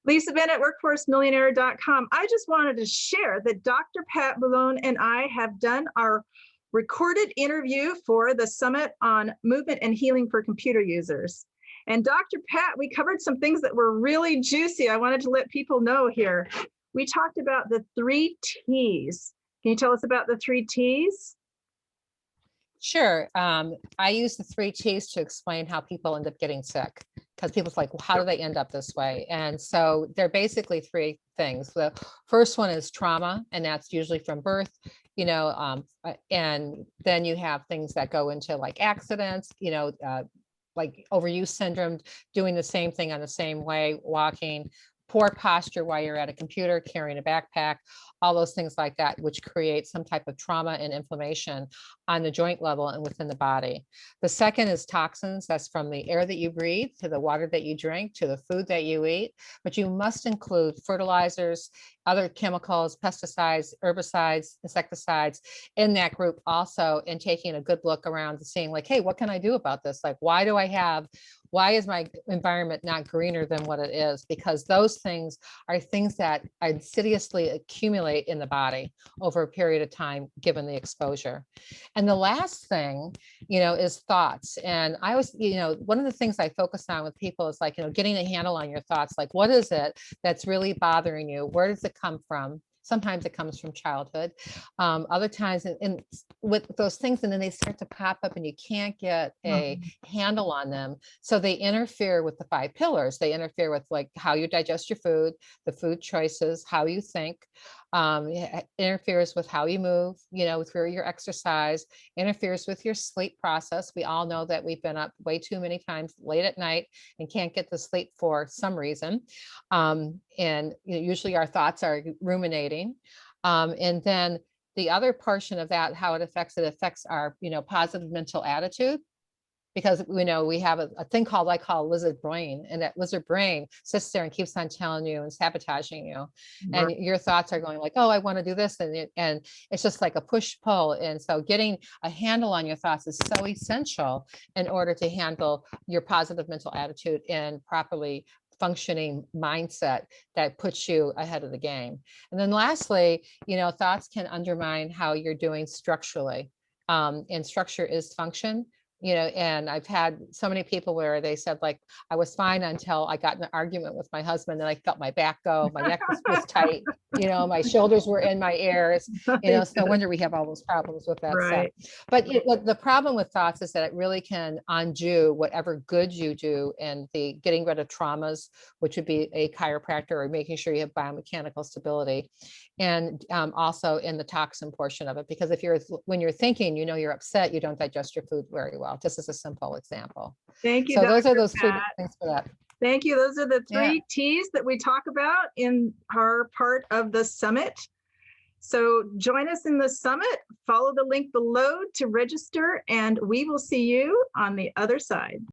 Lisa Bennett, workforcemillionaire.com. I just wanted to share that Dr. Pat Boulogne and I have done our recorded interview for the Summit on Movement and Healing for Computer Users. And Dr. Pat, we covered some things that were really juicy. I wanted to let people know here. We talked about the 3 T's. Can you tell us about the 3 T's? Sure. I use the 3 T's to explain how people end up getting sick, because people's like, well, how do they end up this way? And so they're basically 3 things. The first one is trauma, and that's usually from birth, and then you have things that go into like accidents, like overuse syndrome, doing the same thing on the same way, walking, poor posture while you're at a computer, carrying a backpack, all those things like that, which create some type of trauma and inflammation on the joint level and within the body. The second is toxins. That's from the air that you breathe, to the water that you drink, to the food that you eat. But you must include fertilizers, other chemicals, pesticides, herbicides, insecticides in that group also, and taking a good look around and seeing like, hey, what can I do about this? Like, why is my environment not greener than what it is? Because those things are things that insidiously accumulate in the body over a period of time, given the exposure. And the last thing, is thoughts. And I was, one of the things I focus on with people is like, getting a handle on your thoughts. Like, what is it that's really bothering you? Where does it come from? Sometimes it comes from childhood. Other times, and with those things, and then they start to pop up and you can't get a handle on them. So they interfere with the 5 pillars. They interfere with like how you digest your food, the food choices, how you think, interferes with how you move, through your exercise, interferes with your sleep process. We all know that we've been up way too many times late at night and can't get to sleep for some reason. And usually our thoughts are ruminating. And then the other portion of that, how it affects our, positive mental attitude. Because we have a thing called, I call lizard brain, and that lizard brain sits there and keeps on telling you and sabotaging you. And your thoughts are going like, oh, I want to do this. And it's just like a push pull. And so getting a handle on your thoughts is so essential in order to handle your positive mental attitude and properly functioning mindset that puts you ahead of the game. And then lastly, thoughts can undermine how you're doing structurally. And structure is function. And I've had so many people where they said, like, I was fine until I got in an argument with my husband and I felt my back go, my neck was tight, my shoulders were in my ears, it's no wonder we have all those problems with that stuff. But the problem with thoughts is that it really can undo whatever good you do in the getting rid of traumas, which would be a chiropractor, or making sure you have biomechanical stability, and also in the toxin portion of it. Because when you're thinking, you're upset, you don't digest your food very well. Just as a simple example. Thank you. So those are those 3 Pat. things for that. Thank you. Those are the 3 T's that we talk about in our part of the summit. So join us in the summit, follow the link below to register, and we will see you on the other side.